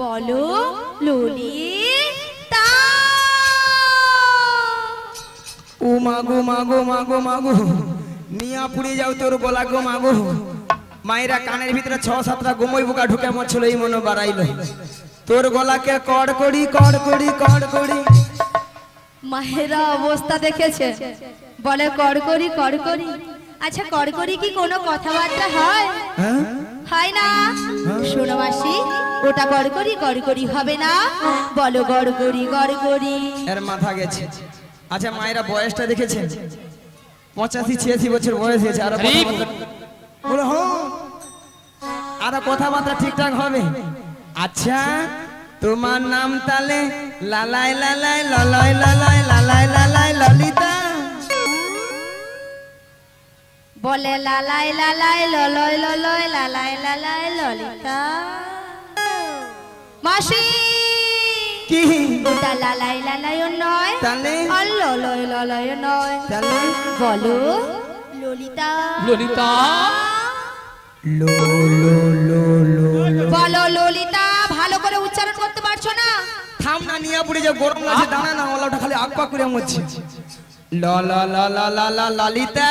বলো ললিতা। ও মাগো মাগো মাগো মাগো, নিয়া পুড়ে যাও তোর গলা গো মাগো। মায়েরা কানের ভিতরে 6-7টা গোমই বোকা ঢুকে মরছিল, এই মনে বাড়াইল তোর গলাকে কড় করি কড় করি কড় করি। মায়েরা অবস্থা দেখেছে, বলে কড়কড়ি কড়কড়ি। আচ্ছা কড়কড়ি কি কোনো কথাবার্তা হয়? হ্যাঁ হয় না। শোনো মাসি, ওটা কড়কড়ি কড়কড়ি হবে না, বলো গড়গড়ি গড়গড়ি। এর মাথা গেছে। আচ্ছা মায়েরা বয়সটা দেখেছেন, 85-86 বছর বয়স হয়েছে। আর বলো হ্যাঁ, আর কথাবার্তা ঠিকঠাক হবে। আচ্ছা তোমার নাম তালে লালাই লালাই লালাই লালাই লালাই লালাই ললিতা। বলে লালাই লালাই ললয় ললয় লালাই লালাই ললিতা। মাসি কি ওটা লালাই লালাইও নয়, তালে আর ললয় ললয় নয়, তালে বলো ললিতা। ললিতা লো লো লো লো লো। বলো ললিতা, ভালো করে উচ্চারণ করতে পারছো না? থাম না, নিয়ে পড়ে যাও, গরম লাগছে। দাঁড়া না, ওলাটা খালি আকপা করে মরছে। ল ল ল ল ল ল ললিতা।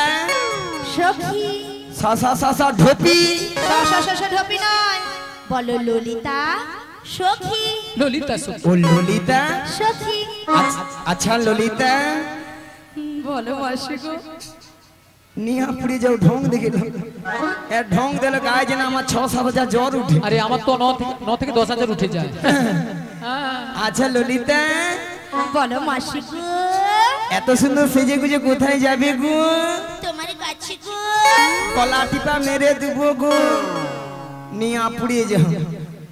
সখী। সা সা সা সা ঢোপি। ঢপি নয়, বলো ললিতা সখী। ললিতা সখী। ও ললিতা। সখী। আচ্ছা ললিতা, বলো মাসি গো। নিয়া পুড়ে যাও, ঢং দেখে এর ঢং দিলে গায়ে যেন আমার 6-7 হাজার জ্বর উঠে। আরে আমার তো 9 থেকে 10,000 উঠে যায়। হ্যাঁ। আচ্ছা ললিতা, বলো মাসি গো। এত সুন্দর সেজে গুজে কোথায় যাবে গো? তোমার কাছে গো। কলা টিপা মেরে দেবো গো নিয়ে পুড়িয়ে যাও।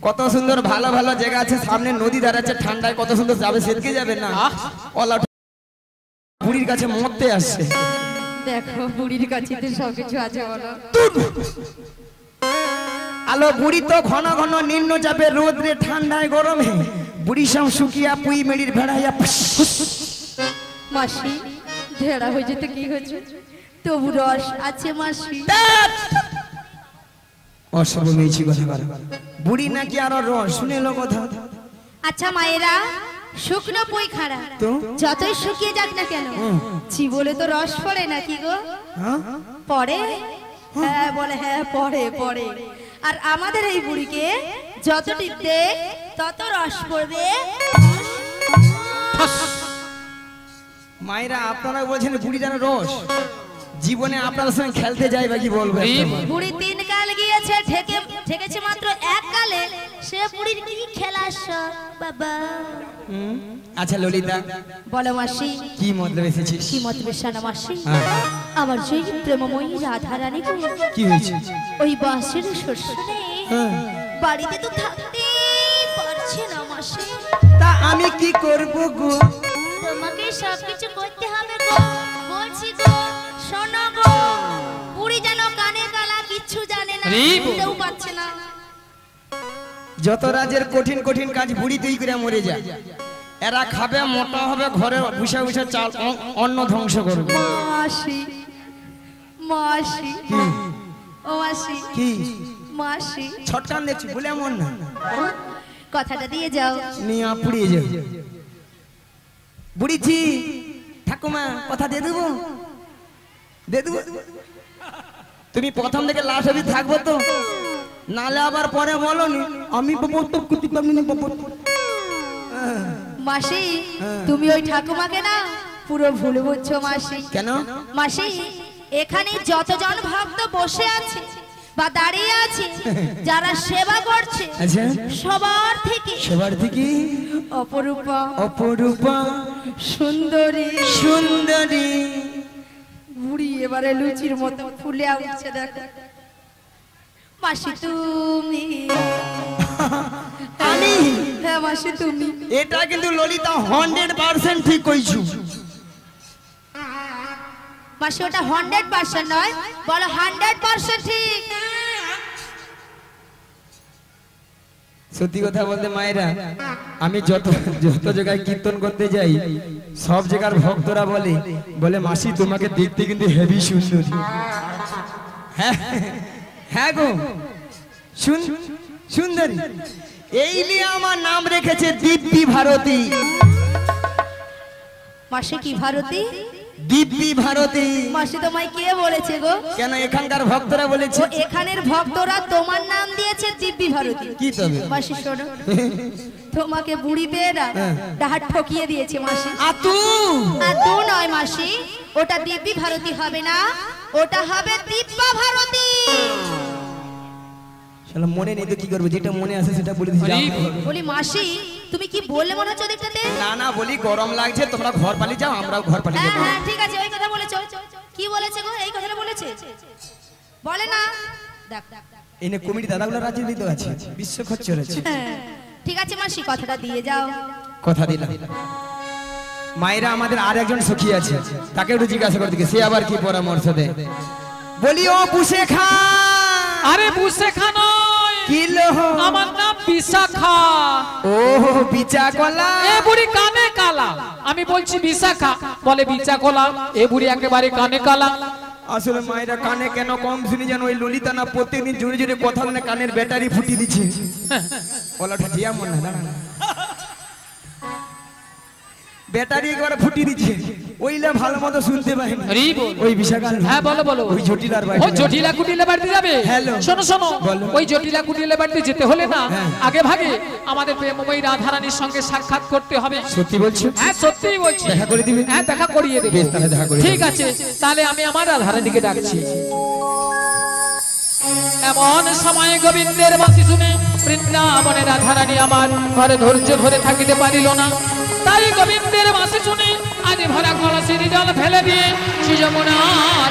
কত সুন্দর ভালো ভালো জায়গা আছে, সামনে নদী দাঁড়াচ্ছে, ঠান্ডায় কত সুন্দর যাবে, সেদিকে যাবে না। কলা বুড়ির কাছে মরতে আসছে। দেখো বুড়ির কাছে তো সবকিছু আছে বলো। আলো বুড়ি তো ঘন ঘন নিম্ন চাপে রোদ্রে ঠান্ডায় গরমে বুড়ি সব শুকিয়া পুই মেড়ির ভেড়াইয়া। মাসি ভেড়া হয়ে যেতে কি হয়েছে, তবু রস আছে মাসি। অসব মেয়েছি কথা বলে বুড়ি নাকি আরো রস শুনে এলো কথা। আচ্ছা মায়েরা, শুকনো পুই খাড়া তো যতই শুকিয়ে যাক না কেন চিবলে তো রস পড়ে নাকি গো? পড়ে? হ্যাঁ বলে হ্যাঁ পড়ে পড়ে। আর আমাদের এই বুড়িকে যত টিপতে তত রস পড়বে। মায়েরা আপনারা বলছেন বুড়ি যেন রস, জীবনে আপনার সঙ্গে খেলতে যাই বা কি বলবো। বুড়ি 3 কাল গিয়েছে, ঠেকেছে মাত্র 1 কালে, সে বুড়ির কি খেলা বাবা। আচ্ছা ললিতা বলো মাসি, কি মতলব এসেছিস? কি মতলব শোনো মাসি, আমার সেই প্রেমময়ী রাধা রানী কি হয়েছে? ওই বাঁশের শোষণে বাড়িতে তো থাকতে পারছে না মাসি। তা আমি কি করব গো? তোমাকে সবকিছু করতে হবে গো, বলছি গো শোনো গো। বুড়ি যেন কানে কালা কিচ্ছু জানে না, বুঝতেও পারছে না। যত রাজের কঠিন কঠিন কাজ বুড়ি তুই করে মরে যায়। এরা খাবে, মোটা হবে, ঘরে বসে বসে চাল অন্ন ধ্বংস করবে। মাসি মাসি ও মাসি কি মাসি ছটকান দেখছি বলে এমন না, কথাটা দিয়ে যাও। নিয়ে পুড়িয়ে যাও। বুড়িছি ঠাকুমা কথা দিয়ে দেবো, দিয়ে দেবো। তুমি প্রথম থেকে লাস্ট অবধি থাকবো তো, নালে আবার পরে বলো নি আমি মাসি তুমি ওই ঠাকুমাকে না পুরো ভুল বুঝছো মাসি। কেন মাসি, এখানে যতজন ভক্ত বসে আছে বা দাঁড়িয়ে আছে, যারা সেবা করছে, আচ্ছা সবার থেকে অপরূপা অপরূপা সুন্দরী সুন্দরী বুড়ি এবারে লুচির মতো ফুলে উঠছে। দেখো মাসি তুমি, আমি হ্যাঁ মাসি তুমি। এটা কিন্তু ললিতা 100% ঠিক কইছু। মাসি ওটা 100% নয়, বলো 100% ঠিক। সত্যি কথা বলতে মায়েরা, আমি যত জায়গায় কীর্তন করতে যাই, সব জায়গার ভক্তরা বলে মাসি তোমাকে দেখতে কিন্তু হেভি সুন্দরী। হ্যাঁ হ্যাঁ গো সুন্দরী। এই নিয়ে আমার নাম রেখেছে দিব্যি ভারতী। মাসি কি ভারতী? দিব্যি ভারতী। মাসি তোমায় কে বলেছে গো? কেন এখানকার ভক্তরা বলেছে। এখানের ভক্তরা তোমার নাম দিয়েছে দিব্যি ভারতী। কি তবে মাসি শোনো, তোমাকে বুড়ি পেয়ে না ডাহাত ঠকিয়ে দিয়েছে মাসি। আতু নয় মাসি, ওটা দিব্যি ভারতী হবে না, ওটা হবে দিব্যা ভারতী। শালা মনে নেই তো কি করব, যেটা মনে আছে সেটা বলে দিছি। বলি মাসি তুমি কি বললে মনে হচ্ছে দেখতে? না বলি গরম লাগছে, তোমরা ঘর পালিয়ে যাও, আমরাও ঘর পালিয়ে যাবো। হ্যাঁ ঠিক আছে, ওই কথা বলেছো। কি বলেছে গো? এই কথাটা বলেছে? বলে না। দেখ এনে কমিটি দাদাগুলো রাজনীতি আছে, বিশ্ব খরচ হচ্ছে। ঠিক আছে মাসি, কথাটা দিয়ে যাও। কথা দিলাম। মায়েরা আমাদের আর একজন সখী আছে, তাকে একটু জিজ্ঞাসা করতে, সে আবার কি পরামর্শ দেয়। বলি ও বুসে খা। আরে বুসে খা নয়, কি লো, আমার নাম বিশাখা। ও বিচা কলা। এ বুড়ি কানে কালা, আমি বলছি বিশাখা, বলে বিচা কলা। এ বুড়ি একেবারে কানে কালা। আসলে মায়েরা কানে কেন কম শুনি জানো, ওই ললিতা না প্রত্যেকদিন জোরে জোরে কথা বলে কানের ব্যাটারি ফুটিয়ে দিচ্ছে। কলাটা দিয়া মন না, দাঁড়া না, ব্যাটারি একবার ফুটিয়ে দিচ্ছে, ওইলা ভালো মতো শুনতে পাই না। ওই বিশাখা। হ্যাঁ বলো বলো। ওই জটিলার বাড়ি, ওই জটিলা কুটিলা বাড়িতে যাবে। শোনো শোনো, ওই জটিলা কুটিলা বাড়িতে যেতে হলে না আগে ভাগে আমাদের প্রেমময়ী রাধা রানীর সঙ্গে সাক্ষাৎ করতে হবে। সত্যি বলছো? হ্যাঁ সত্যিই বলছি। দেখা করে দিবে? হ্যাঁ দেখা করিয়ে দেবে। বেশ, তাহলে দেখা করে। ঠিক আছে, তাহলে আমি আমার রাধা রানীকে ডাকছি। এমন সময় গোবিন্দের বাঁশি শুনে বৃন্দাবনে রাধা রানী আমার ঘরে ধৈর্য ধরে থাকিতে পারিল না। তাই গোবিন্দের বাঁশি শুনে আজ ভরা কলসির জল ফেলে দিয়ে শ্রী যমুনার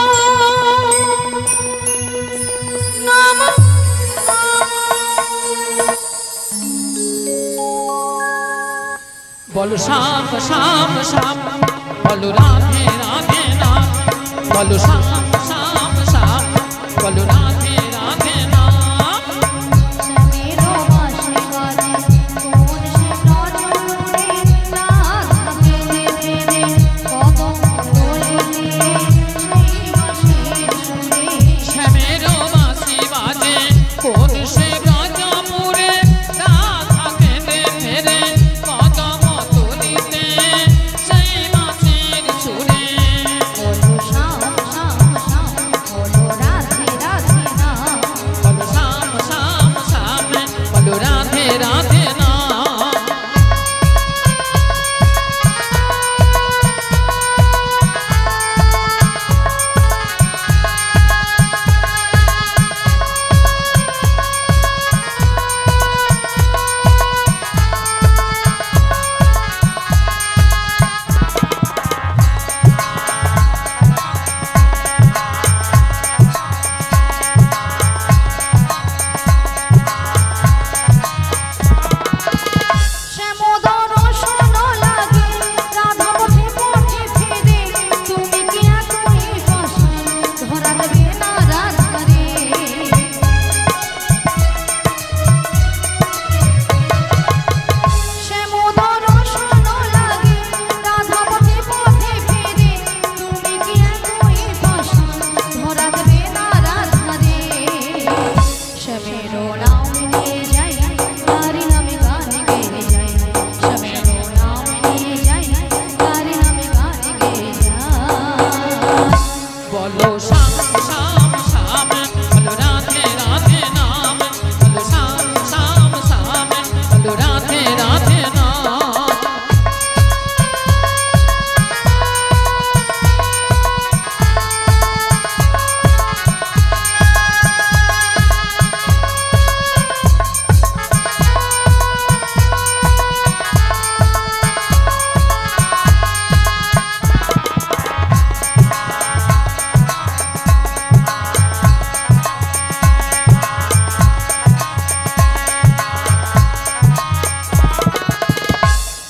বলো শ্যাম শ্যাম শ্যাম বলো রাধে রাধে নাম বলো শ্যাম শ্যাম শ্যাম বলো রাধে রাধে নাম শ্যামেরো বাঁশি বাজে কোন সে নজরে রাধা কেঁদে কেঁদে কদম তলিতে সেই বাঁশির সুরে শ্যামেরো বাঁশি বাজে কোন সে ব্রজপুরে রাধা কেঁদে ফেরে কদম তলিতে সেই বাঁশির সুরে বলো শ্যাম শ্যাম শ্যাম বলো রাধে রাধে নাম বলো শ্যাম শ্যাম শ্যাম বলো রাধে রাধে নাম শ্যামোদর শোন লাগে রাধা পথে পথে ফিরে তুমি কি এতই পাষাণ ধরা দেবে না রাধারে শ্যামোদর শোন লাগে রাধা পথে পথে ফিরে তুমি কি এতই পাষাণ ধরা দেবে না রাধারে শ্যামেরো নাম নিয়ে যাই তার নামে গান গেয়ে যাই শ্যামেরো নাম নিয়ে যাই তার নামে গান গেয়ে যাই বলো শ্যাম শ্যাম শ্যাম বলো রাধে রাধে নাম বলো শ্যাম শ্যাম শ্যাম বলো রাধে রাধে নাম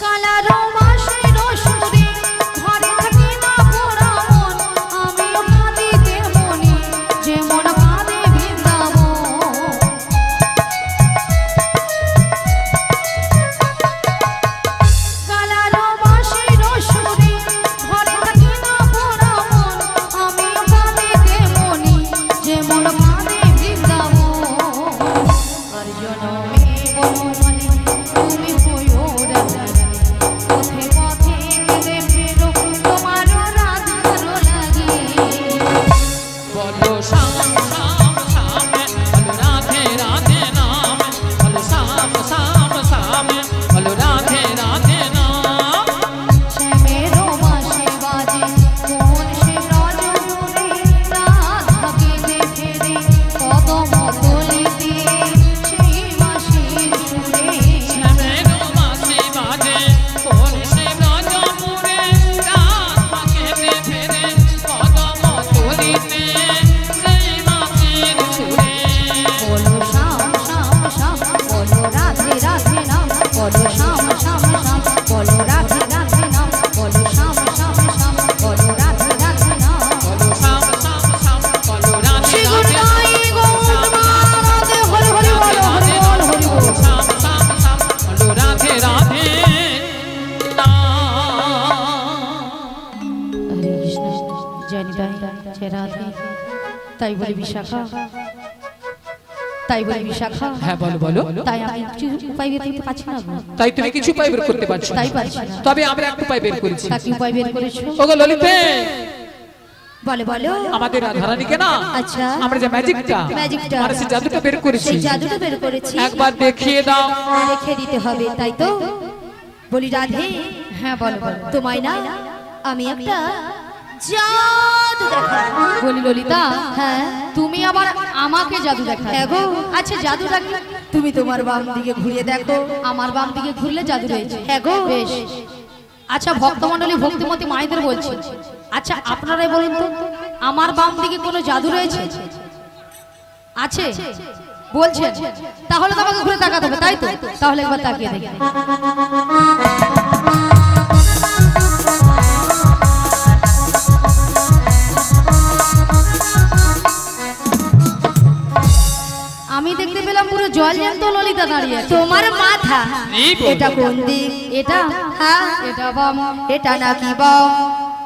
কালারো বাঁশির সুরে ঘরে থাকি না পোড়া মন আমিও কাঁদিতে মনি যেমন কাঁদে বৃন্দাবন কালারো বাঁশির সুরে ঘরে থাকি না পোড়া মন আমিও কাঁদিতে মনি যেমন কাঁদে বৃন্দাবন আর জনমে বনমালী তুমি হইও রাধারানী পথে পথে কেঁদে ফেরো তোমারও রাধার লাগে বলো শ্যাম শ্যাম শ্যাম বলো রাধে রাধে নাম বলো শ্যাম শ্যাম শ্যাম বলো রাধে রাধে নাম শ্যামেরো বাঁশি বাজে কোন সে রজপুরে রাধা কেঁদে ফেরে কদম তলিতে সেই বাঁশির সুরে শ্যামেরো বাঁশি বাজে কোন সে ব্রজপুরে রাধা কেঁদে ফেরে কদম তলিতে সেই বাঁশির সুরে বলো শ্যাম শ্যাম শ্যাম বলো রাধে রাধে নাম বলো শ্যাম শ্যাম শ্যাম বলো রাধে রাধে নাম বলো শ্যাম শ্যাম শ্যাম বলো রাধে রাধে নাম বলো শ্যাম শ্যাম শ্যাম বলো রাধে শ্রী রাধে গুরুদাই গৌরমানন্দে হরি হরি বল হরি বল হরি বল শ্যাম শ্যাম শ্যাম বলো রাধে রাধে নাম হরে কৃষ্ণ জানি জয় রাধে তাই বলি বিশাখা তাই বলি বিশাখা হ্যাঁ বলো বলো তাই আমি কিছু উপায় বের করতে পারছি না গো। তাই তুমি কিছু উপায় বের করতে পারছো না। তাই পারছি না। তবে আমরা একটা উপায় বের করেছি। তা কি উপায় বের করেছো ওগো ললিতে বলে বলো আমাদের রাধারানীকে না আচ্ছা আমরা যে ম্যাজিকটা মানে সেই জাদুটা বের করেছি সেই জাদুটা বের করেছি একবার দেখিয়ে দাও। রেখে দিতে হবে তাই তো বলি রাধে হ্যাঁ বলো বলো তোমায় না আমি একটা জাদু দেখাবো বলি ললিতা হ্যাঁ তুমি আবার আমাকে জাদু দেখাবে হ্যাঁ গো আচ্ছা জাদুটা কি তুমি তোমার বাম দিকে ঘুরিয়ে দেখো আমার বাম দিকে ঘুরলে জাদু রয়েছে হ্যাঁ গো বেশ আচ্ছা ভক্তমণ্ডলী ভক্তিমতী মায়েদের বলছি আচ্ছা আপনারাই বলুন তো আমার বাম দিকে কোনো জাদু রয়েছে আছে বলছেন তাহলে তো আমাকে ঘুরে তাকাতে হবে তাই তো তাহলে একবার তাকিয়ে দেখি জল জ্যান্ত ললিতা দাঁড়িয়ে আছে। তোমার মাথা এটা কোন দিক? এটা হ্যাঁ এটা বাম, এটা নাকি বাম?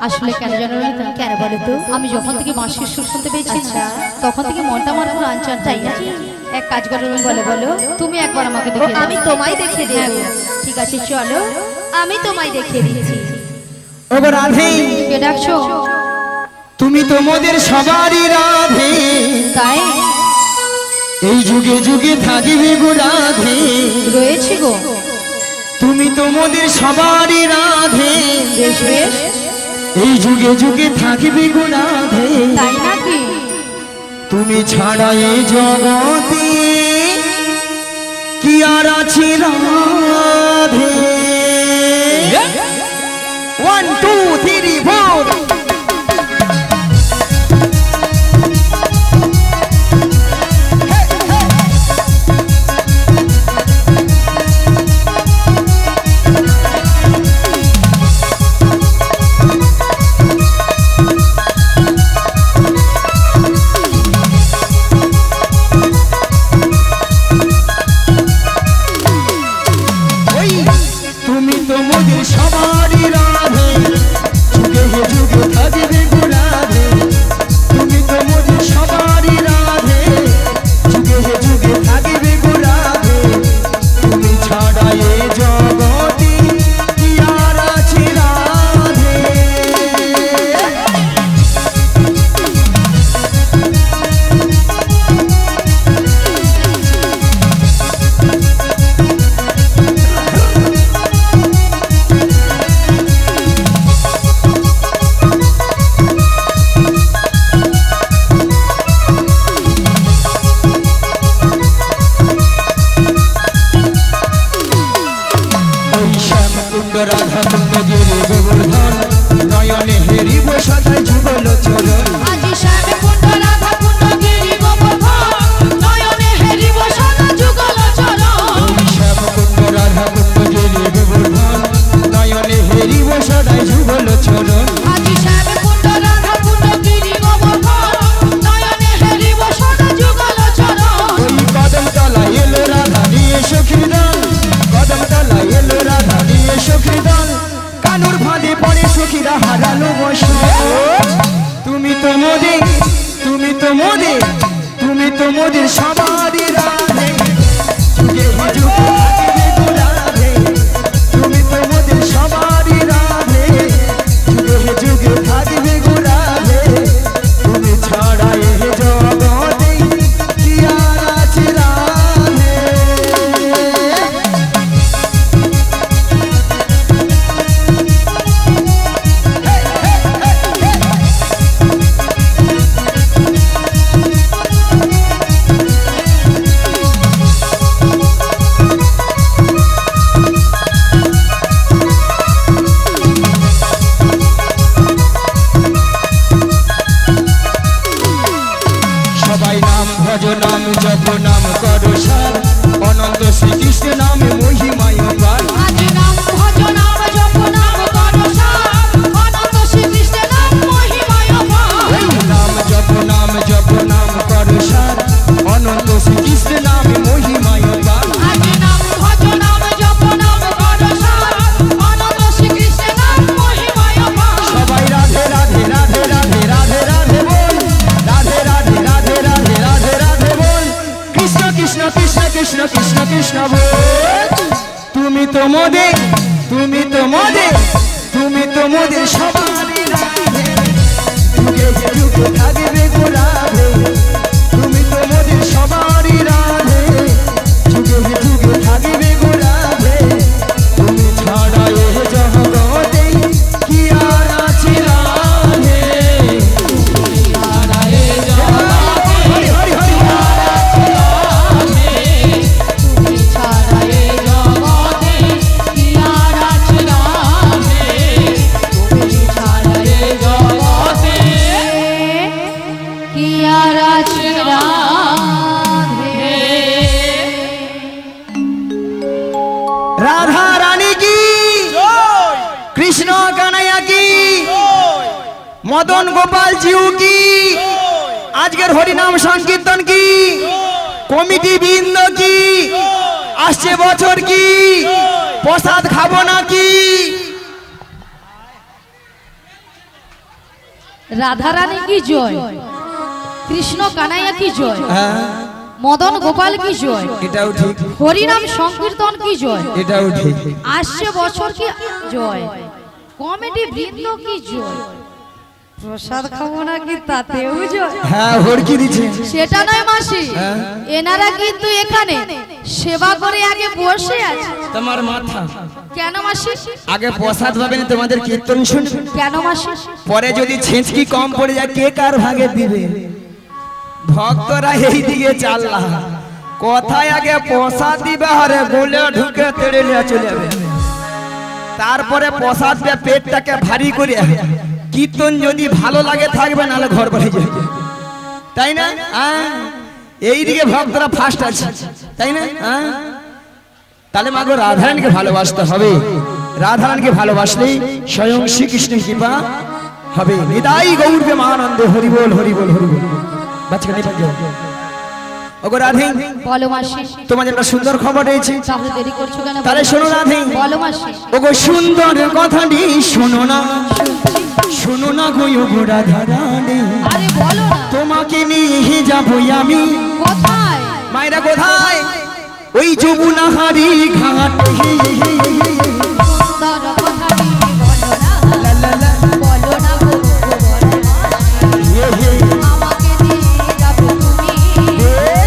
আসলে কেন জানো ললিতা? কেন বলো তো? আমি যখন থেকে বাঁশির সুর শুনতে পেয়েছি তখন থেকে মনটা আমার পুরো আনচান, তাই না? এক কাজ করো, বলো বলো, তুমি একবার আমাকে দেখে দাও। আমি তোমায় দেখিয়ে দেব। ঠিক আছে চলো, আমি তোমায় দেখিয়ে দিচ্ছি। ও রাধে, কে ডাকছো? তুমি তো মোদের সবারই রাধে, তাই এই যুগে যুগে থাকিবে গো রাধে। রয়েছে গো, তুমি তো মোদের সবারই রাধে, বেশ বেশ, এই যুগে যুগে থাকিবে গো রাধে। তাই নাকি? তুমি ছাড়া এই জগতে কি আর আছে রাধে? 1 2 3 4 তুমি তো মোদের সবারই রাধে, যুগে যুগে থাকিবে গো রাধে। তুমি তো মোদের সবারই রাধে, যুগে যুগে থাকিবে গো রাধে। তুমি ছাড়া এ জগতে কি আর আছে রাধে? রাধা কুণ্ড গিরি গোবর্ধন, নয়নে হেরিব সদাই যুগল চরণ। আজি শ্যাম কুণ্ড রাধা কুণ্ড গিরি গোবর্ধন, নয়নে হেরিব সদা যুগল চরণ। শ্যাম কুণ্ড রাধা কুণ্ড গিরি গোবর্ধন, নয়নে হেরিব সদাই যুগল চরণ। আজি শ্যাম কুণ্ড রাধা কুণ্ড গিরি গোবর্ধন, নয়নে হেরিব সদা যুগল চরণ। ওই কদম তলা এলো রাধা নিয়ে সখীদান, কদম তলা এলো রাধা নিয়ে সখীদান। কানুর ফাঁদে পড়ে সখীরা হারালো বসন। তুমি তো মোদের, তুমি তো মোদের, তুমি তো মোদের সবারই রাধে, যুগে যুগে থাকিবে গো রাধে। তুমি তো মোদের সবারই রাধে, যুগে যুগে থাকিবে গো রাধে। তুমি ছাড়া এ জগতে কি আর আছে রাধে? সবাই নাম ভজ নাম জপ নাম করো সার, অনন্ত শ্রীকৃষ্ণ নামে মহিমায় পার। আজি নাম ভজ নাম জপ নাম করো সার, অনন্ত শ্রীকৃষ্ণ নাম মহিমায় পার। নাম জপ নাম করো সার, অনন্ত শ্রীকৃষ্ণ নামে মহিমায় পার। আজি নাম ভজ নাম জপ নাম করো সার, অনন্ত শ্রীকৃষ্ণ নাম মহিমায় পার। সবাই রাধে রাধে রাধে রাধে রাধে রাধে বল, রাধে রাধে রাধে রাধে রাধে রাধে বল। কৃষ্ণ কৃষ্ণ কৃষ্ণ কৃষ্ণ কৃষ্ণ কৃষ্ণ বল। তুমি তো মোদের, তুমি তো মোদের, তুমি তো মোদের সবারই রাধে, যুগে যুগে থাকবে গো রাধে। তুমি তো মোদের সবারই রাধে, যুগে যুগে থাকবে গো রাধে। তুমি ছাড়া এ জগতে কি আর আছে রাধে? হরি হরি হরি। তুমি ছাড়া এই জগতে কি আর আছে রাধে? তুমি ছাড়া এই জগতে কি আর আছে রাধে? রাধা রানী কি, কৃষ্ণ কানাইয়া কি, মদন গোপাল জিউ কি, আজকের হরিনাম সংকীর্তন কি, কমিটি বৃন্দ কি আসছে বছর কি প্রসাদ খাবো নাকি? রাধারানী কি জয়, কৃষ্ণ কানাইয়া কি জয়, হ্যাঁ মদন গোপাল কি জয়, এটাও ঠিক, হরিনাম সংকীর্তন কি জয়, এটাও ঠিক। আসছে বছর কি জয়, কমিটি বৃন্দ কি জয়, প্রসাদ খাবো নাকি তাতেও জয়। হ্যাঁ হরকি দিচ্ছে। সেটা নয় মাসি, এনারা কিন্তু এখানে সেবা করে আগে বসে আছে। তোমার মাথা কেন মাসি? আগে প্রসাদ পাবেন, তোমাদের কীর্তন শুনবে। কেন মাসি? পরে যদি ছেঁচকি কম পড়ে যায় কে কার ভাগে দিবে? ভক্তরা এই দিকে চাল্লা, কোথায় আগে প্রসাদ দিবে, আরে গোলে ঢুকে তেড়ে নিয়ে চলে যাবে। তারপরে প্রসাদ দিয়ে পেটটাকে ভারী করে কীর্তন যদি ভালো লাগে থাকবে, নাহলে ঘর বাড়ি যাবে, তাই না? এইদিকে ভক্তরা ফার্স্ট আছে, তাই না? তাহলে মাগো রাধারানীকে ভালোবাসতে হবে, রাধারানীকে ভালোবাসলেই স্বয়ং শ্রীকৃষ্ণের কৃপা হবে। নিতাই গৌর প্রেমানন্দ, হরি বল হরি বল হরি বল। বাচ্চাকে নিয়ে যাও। ওগো রাধে, বলো মাসি। তোমাদের একটা সুন্দর খবর রয়েছে, তাহলে দেরি করছো কেন? তাহলে শোনো রাধে। বলো মাসি। ওগো সুন্দর কথাটি শোনো না, শোনো না গো ওগো রাধারানী, আরে বলো না। তোমাকে নিয়ে যাবো আমি। কোথায় মায়েরা কোথায়? ওই যমুনাহারি ঘাট। সুন্দর কথাটি বলো না, লা লা লা। বলো না গো আমাকে নিয়ে যাবে তুমি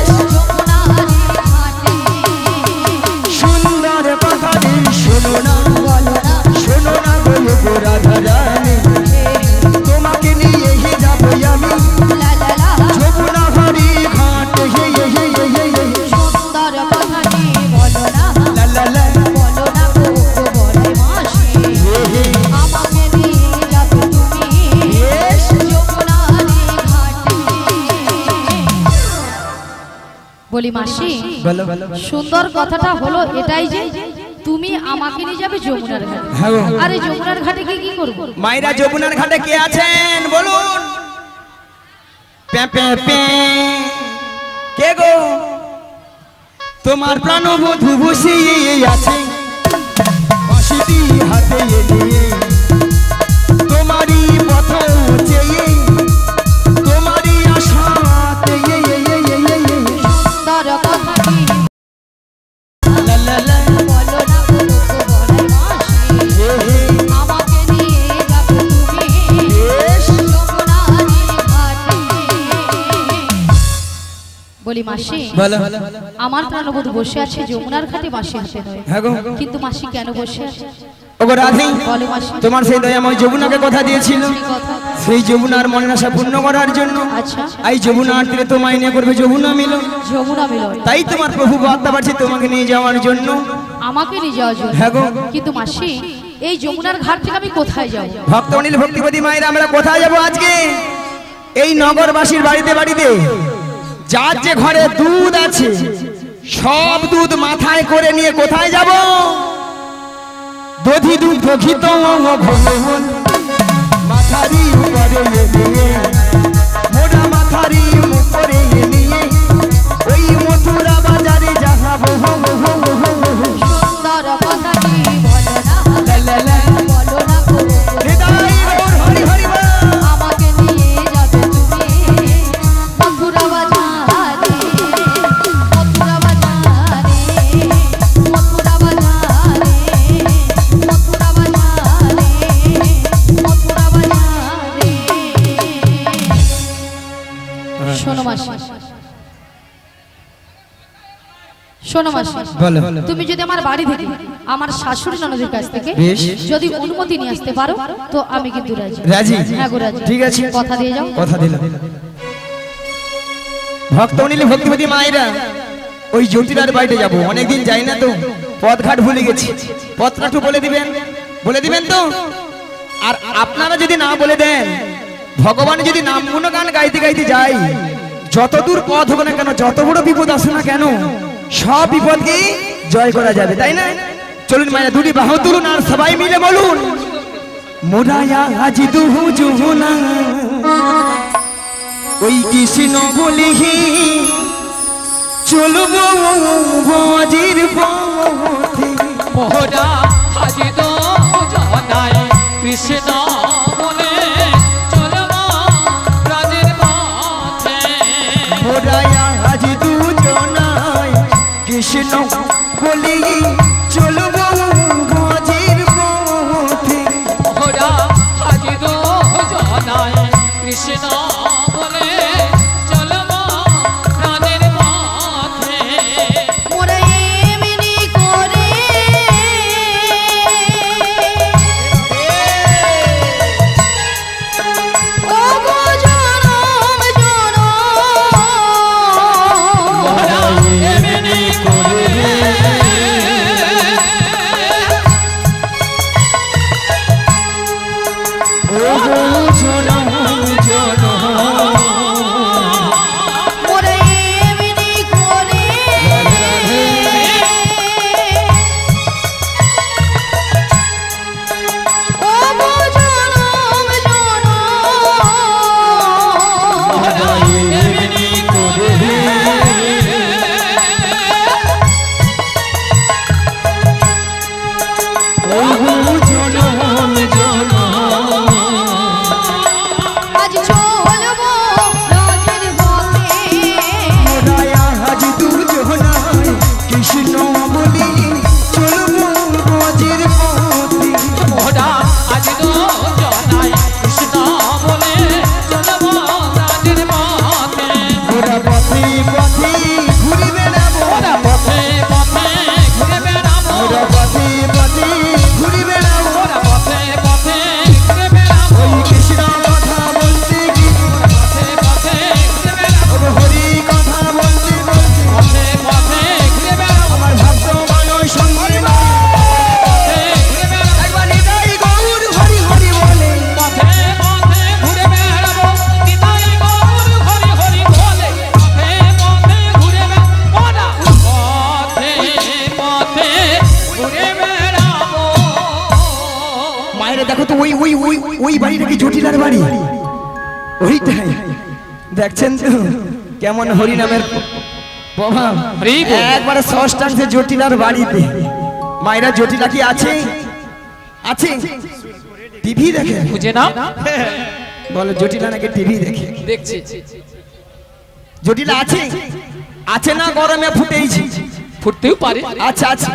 যমুনার ঘাটে। সুন্দর কথাটি শোনো না, বলো না, শোনো না গো ওগো রাধারানী, তোমাকে নিয়ে যাবো আমি লা লা লা। যমুনাহারি ঘাট। সুন্দর কথাটি বলো না, লা লা লা। বলো না গো বলে মাসি আমাকে নিয়ে যাবে তুমি যমুনার ঘাটে। বলি মাসি, বলো। সুন্দর কথাটা হলো এটাই যে তুমি আমাকে নিয়ে যাবে যমুনার ঘাটে। হ্যাঁ গো। আরে যমুনার ঘাটে কি করবো? মায়েরা যমুনার ঘাটে কে আছেন বলুন? পে পে পে। কে গো? তোমার প্রাণবধূ বসিয়ে আছে বাঁশিটি হাতে নিয়ে, তোমারই পথ চেয়ে, তোমারই আশাতে। সুন্দর কথাটি লা লা লা। বলো না গো বলে মাসি আমাকে নিয়ে যাবে তুমি যমুনার ঘাটে। বলি মাসি, বলো। আমার প্রাণবধূ বসে আছে যমুনার ঘাটে বাঁশি হাতে নয়, হ্যাঁ গো। কিন্তু মাসি কেন বসে আছে? ওগো রাধে, বলো মাসি। তোমার সেই দয়াময় যমুনাকে কথা দিয়েছিল, কি কথা? সেই যমুনার মনের আশা পূর্ণ করার জন্য আচ্ছা, এই যমুনার তীরে তোমায় নিয়ে করবে যমুনা মিলন। যমুনা মিলন তাই তোমার প্রভু বার্তা পাঠাচ্ছে তোমাকে নিয়ে যাওয়ার জন্য। আমাকে নিয়ে যাওয়ার জন্য। হ্যাঁ গো। কিন্তু মাসি এই যমুনার ঘাট থেকে আমি কোথায় যাব? ভক্ত অনিল ভক্তিপতি মায়েরা আমরা কোথায় যাব আজকে? এই নগরবাসীর বাড়িতে বাড়িতে যার যে ঘরে দুধ আছে সব দুধ মাথায় করে নিয়ে কোথায় যাব? দধি দুধ ঘিত ভগবান মাথারি উপরে নিয়ে, মোটা মাথারি উপরে নিয়ে ওই মথুরা বাজারে যাবো। সুন্দর কথাটি বলো না, লা লা লা। বলো না গো হৃদয় গৌর হরি হরি বল। আমাকে নিয়ে যাবে তুমি মথুরা বাজারে, মথুরা বাজারে, মথুরা বাজারে, মথুরা বাজারে, মথুরা বাজারে। শোনো মাসি, শোনো মাসি, বলো। তুমি যদি আমার বাড়ি থেকে আমার শাশুড়ি ননদের কাছ থেকে বেশ। যদি অনুমতি নিয়ে আসতে পারো তো আমি কিন্তু রাজি। রাজি? হ্যাঁ গো রাজি। ঠিক আছে। কথা দিয়ে যাও। কথা দিলাম। ভক্ত অনিল ভক্তিপতি মায়েরা ওই জ্যোতিরার বাড়িতে যাব, অনেকদিন যাই না তো, পথঘাট ভুলে গেছি। পথটা একটু বলে দিবেন, বলে দিবেন তো? আর আপনারা যদি না বলে দেন, ভগবান যদি নাম গুণগান গাইতে গাইতে যাই, যত দূর পথ হোক না কেন, যত বড় বিপদ আসে না কেন, সব বিপদকে জয় করা যাবে, তাই না? চলুন মায়েরা দুটি বাহু তুলুন আর সবাই মিলে বলুন, মোরায়া আজি দুহু যমুনা ওই কৃষ্ণ বলিহি চলবো বাজির পথে মোরা হাজি দো জানাই কৃষ্ণ বলে চলব রাজের পথে মোরা আজ দুজনাই কৃষ্ণ বলি চলবো বাজির পথে মোরা হাজি দো জানাই কৃষ্ণ বলে চলব রাজের পথে মোরা এমনি করে ও গো জনম মোরা এমনি করে ও জনম জনম মোরা এমনি করে ও গো জনম মোরা এমনি করে ও জনম জনম আজ চলবো রাজের পথে মোরা আজ দুজনাই কৃষ্ণ বলি চলবো বাজির পথে মোরা আজ দো জানাই কৃষ্ণ বলে চলব রাজের পথে ওরা পথে পথে ঘুরে বেড়াবো ওরা পথে পথে ঘুরে বেড়াবো ওরা পথে পথে ঘুরে বেড়াবো ওরা পথে পথে ঘুরে বেড়াবো ওই কৃষ্ণ কথা বলতে গিয়ে পথে পথে ঘুরে বেড়াবো ওর হরি কথা বলতে বলতে পথে পথে ঘুরে বেড়াবো আমার ভক্ত মানুষ সঙ্গে পথে ঘুরে বেড়াবো একবার নিতাই গৌর হরি হরি বলে পথে পথে ঘুরে বেড়াবো নিতাই গৌর হরি হরি বলে পথে পথে ঘুরে বেড়াবো ওরা পথে পথে ঘুরে বেড়াবো মায়েরা দেখো তো ওই ওই ওই ওই বাড়ি নাকি জটিলার বাড়ি ওইটাই দেখছেন তো কেমন হরি নামের প্রভাব হরি বল। একবারে ষষ্ঠাংশে জটিলার বাড়িতে মায়েরা জটিলা কি আছে আছে টিভি দেখে বুঝে নাও বলে জটিলা নাকি টিভি দেখে দেখছি জটিলা আছে আছে না গরমে ফুটেইছি ফুটতেও পারে আচ্ছা আচ্ছা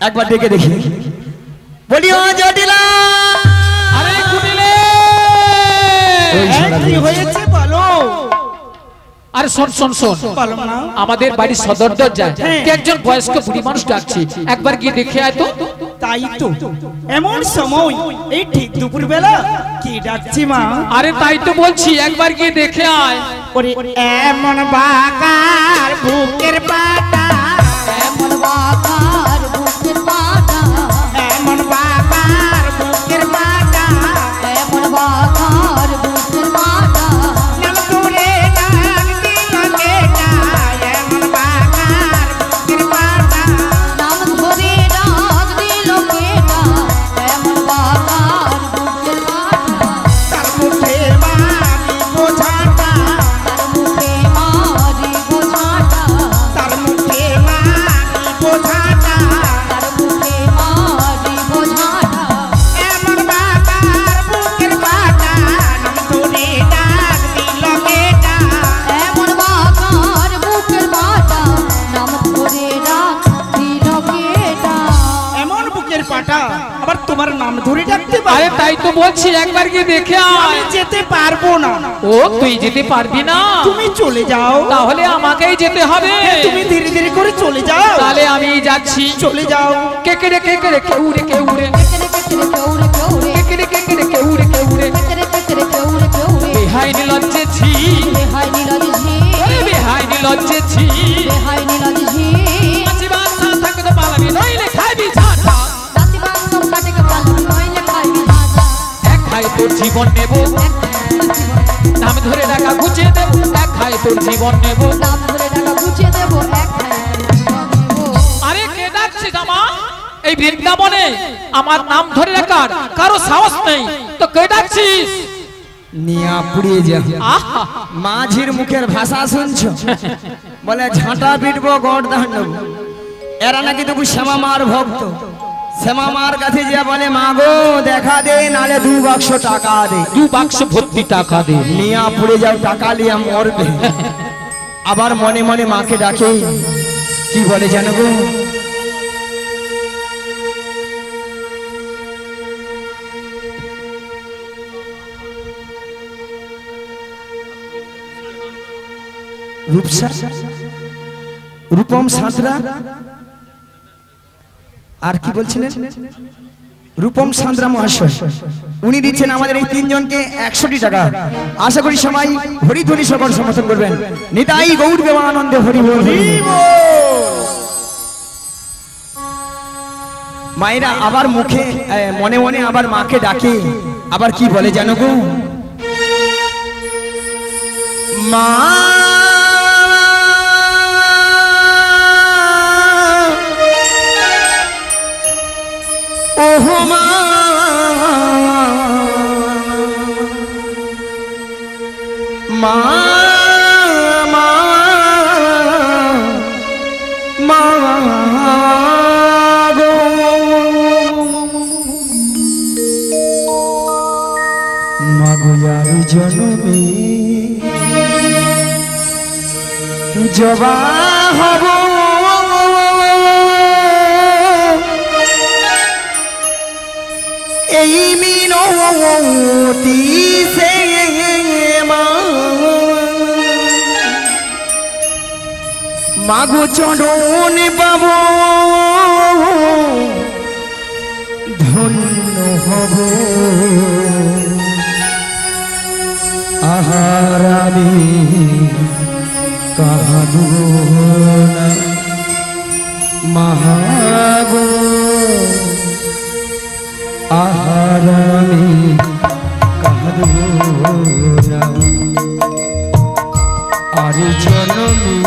একবার ডেকে দেখি বলি ও জটিলা আরে কুটিলে কি হয়েছে বলো আরে শোন শোন শোন বলো না আমাদের বাড়ির সদর দরজায় কে একজন বয়স্ক বুড়ি মানুষ ডাকছে একবার গিয়ে দেখে আয় তো তাই তো এমন সময় এই ঠিক দুপুর বেলা কি ডাকছি মা আরে তাই তো বলছি একবার গিয়ে দেখে আয় ওরে এমন বাকার বুকের পাটা এমন বাকার বুকের পাটা এমন বাকার বুকের পাটা এমন বাকার বুকের পাটা নাম করে ডাক দিল কেটা এমন বাকার বুকের পাটা নাম ধরে ডাক দিল কেটা এমন বাকার বুকের পাটা তার মুখে মারি বোঝাটা তার মুখে মারি বোঝাটা তার মুখে মারি বোঝাটা তার মুখে মারি বোঝাটা এমন বাকার বুকের পাটা নাম করে ডাক দিল কেটা এমন বাকার বুকের পাটা নাম ধরে ডাক দিল কেটা এমন বুকের পাটা আবার তোমার নাম ধরে ডাকতে আরে পারে তাই তো বলছি একবার গিয়ে দেখে আমি আয় যেতে পারবো না ও তুই যেতে পারবি না তুমি চলে যাও তাহলে আমাকেই যেতে হবে তুমি ধীরে ধীরে করে চলে যাও তাহলে আমি যাচ্ছি চলে যাও কেকেরে কেউরে কেউরে কেতরে কেতরে কেউরে কেউরে কেকেরে কেউরে কেউরে কেতরে কেতরে কেউরে কেউরে বেহাই লজ্জে ছি বেহাই নীলজ ঝি ওরে বেহাই লজ্জে ছি বেহাই নীলজ ঝি মাছি বাসা থাকতে পালাবি নইলে খাইবি ঝাঁটা রাতি বাসম কাটে পালবি নইলে খাইবি ঝাঁটা এক খাই তোর জীবন নেব নাম ধরে টাকা গুছিয়ে দেব এক খাই তোর জীবন নেব নাম ধরে টাকা গুছিয়ে দেব এক খাই আরে কে ডাকছিস আমা এই বৃন্দাবনে আমার নাম ধরে রাখার কারো সাহস নেই তো কে ডাকছিস নিয়া পুড়িয়ে যা আহা মাঝির মুখের ভাষা শুনছো বলে ঝাঁটা পিটবো গড় দান নেবো। এরা নাকি তবু শ্যামা মার ভক্ত। শ্যামা মার কাছে যা বলে মা গো দেখা দে, নালে 2 বাক্স টাকা দে। 2 বাক্স ভর্তি টাকা দে। নিয়া পুড়ে যাও, টাকা লিয়া মরবে। আবার মনে মনে মাকে ডাকে, কি বলে জানো গো? রূপম সাঁতরা আর কি বলছিলেন? রূপম সাঁতরা মহাশয় উনি দিচ্ছেন আমাদের এই 3 জনকে 100টি টাকা। আশা করি সবাই হরিধ্বনি সকল সমর্থন করবেন। নিতাই গৌর প্রেমানন্দে হরি বল। মায়েরা আবার মুখে মনে মনে আবার মাকে ডাকে, আবার কি বলে জানো গো? মা ওহো মা, মা মা মা গো, মা গো আর জন্মে জবা হব, এই মিনতি সে মাগো চরণ পাব, ধন্য হব। আহার আমি কাহাদু না মহাগো, আহার আমি কাহাদু না আর জনমে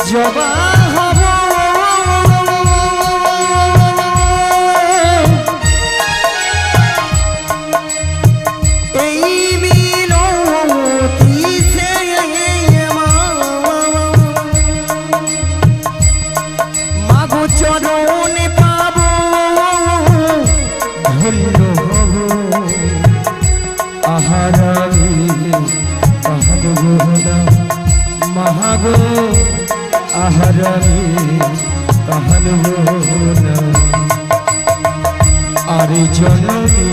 জবা হব, এই মিনতি সে মাগো চরণ পাব, ধন্য হব। আহার আমি কাহাদু না মহাগো, আহার আমি কাহাদু না আর জনমে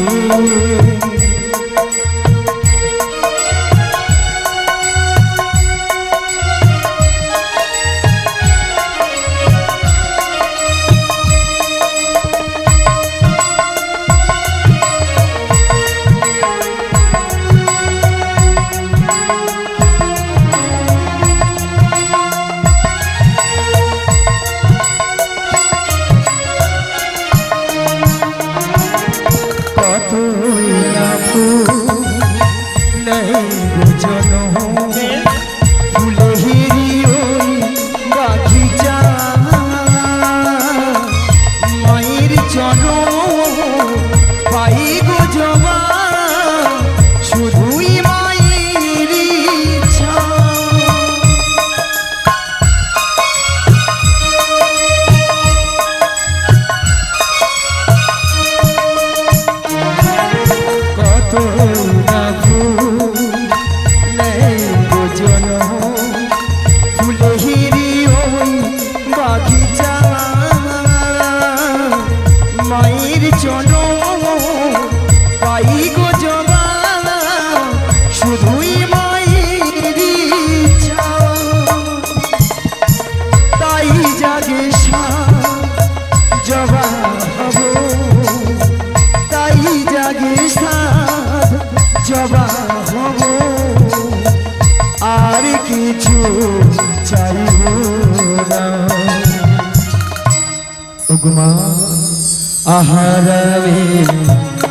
আহার আমি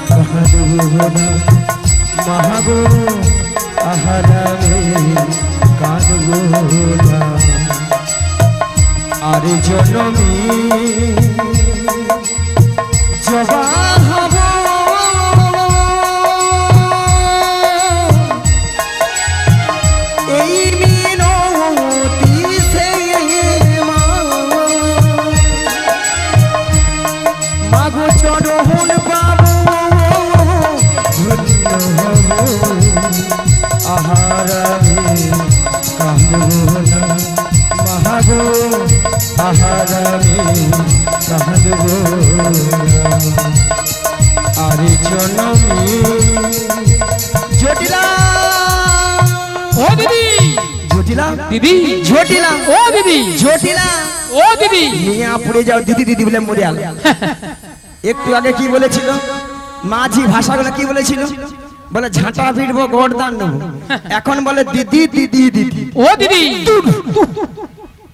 কাহাদু না মহাগো, আহার আমি কাঁদবো না আর জনমে জবা হব। কাঁদবো আরে জনমে জটিলা ও দিদি জটিলা দিদি জটিলা ও দিদি জটিলা ও দিদি নিয়ে পড়ে যাও দিদি দিদি বলে মরে গেল একটু আগে কি বলেছিল মাঝি ভাষাগুলো কি বলেছিল বলে ঝাঁটা ভিড়বো গড়দান নেবো এখন বলে দিদি দিদি দিদি ও দিদি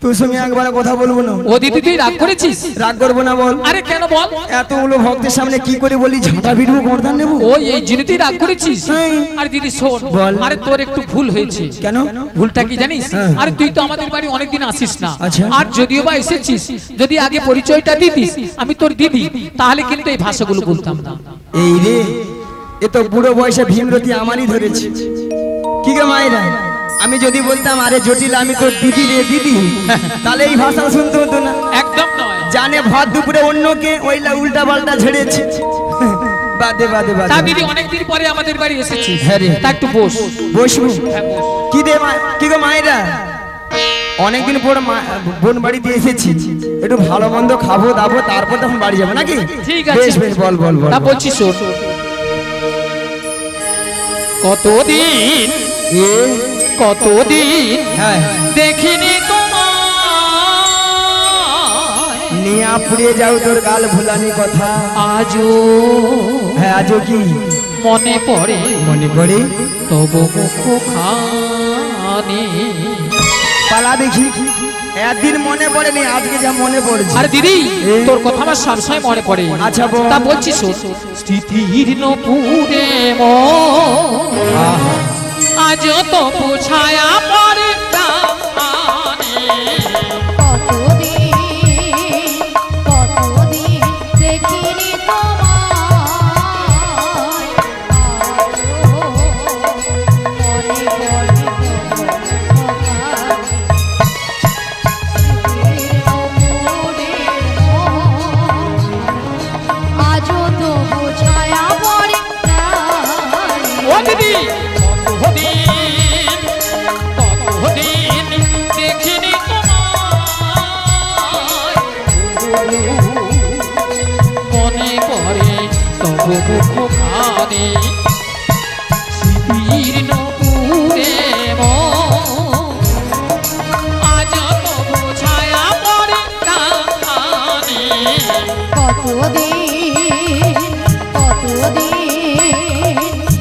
তোর সঙ্গে একবার কথা বলবো না ও দিদি তুই রাগ করেছিস রাগ করবো না বল আরে কেন বল এতগুলো ভক্তের সামনে কি করে বলি ঝাঁটা ভিড়বো গড়দান নেবো ও এই জন্য তুই রাগ করেছিস হ্যাঁ। আরে দিদি শোন বল। আরে তোর একটু ভুল হয়েছে কেন ভুলটা কি জানিস হ্যাঁ। আরে তুই তো আমাদের বাড়ি অনেকদিন আসিস না আচ্ছা। আর যদিও বা এসেছিস যদি আগে পরিচয়টা দিতিস আমি তোর দিদি তাহলে কিন্তু এই ভাষাগুলো বলতাম না এই রে এ তো বুড়ো বয়সে ভীমরতি আমারই ধরেছে কি গো মায়েরা আমি যদি বলতাম আরে জটিল আমি তোর দিদি রে দিদি তাহলে এই ভাষা শুনতে হতো না একদম নয় জানে ভাত দুপুরে অন্যকে ওইলা উল্টা পাল্টা ঝেড়েছে বাদে বাদে তা বাদে দিদি অনেকদিন পরে আমাদের বাড়ি এসেছিস হ্যাঁ রে। তা একটু বস বসবো হ্যাঁ, বস। কি দে কি গো মায়েরা অনেকদিন পর বোন বাড়িতে এসেছি একটু ভালো মন্দ খাবো দাবো তারপর তখন বাড়ি যাবো নাকি ঠিক আছে বেশ বেশ বল বল বল তা বলছি শোন কতদিন এ কতদিন হ্যাঁ দেখিনি তোমায় নিয়া পুড়িয়ে যাও তোর গাল ভুলানি কথা আজও হ্যাঁ আজও কি মনে পড়ে মনে পড়ে তবু মুখখানি পালা দেখি একদিন মনে পড়েনি আজকে যা মনে পড়ছে আরে দিদি তোর কথা আমার সবসময় মনে পড়ে আচ্ছা বল। তা বলছি শোন স্মৃতির নপুরে আহা, আজ তো পুছায়া পড়ে প্রাণে। কতদিন দেখিনি তোমায় আজও তো বোঝায়া পড়ে ও দিদি কতদিন কতদিন দেখিনি তোমায় মনে পড়ে তবু মুখখানি স্মৃতির নপুরে আজ তো বোঝায়া পড়ে প্রাণে।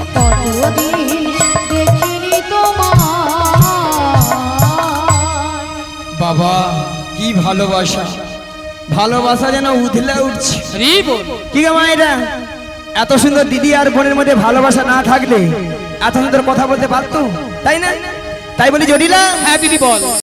কতদিন দেখিনি তোমায় বাবা কি ভালোবাসা ভালোবাসা যেন উথলে উঠছে হরি বল। কি গো মায়েরা এত সুন্দর দিদি আর বোনের মধ্যে ভালোবাসা না থাকলে এত সুন্দর কথা বলতে পারতো তাই না তাই বলি জটিলা হ্যাঁ দিদি বল।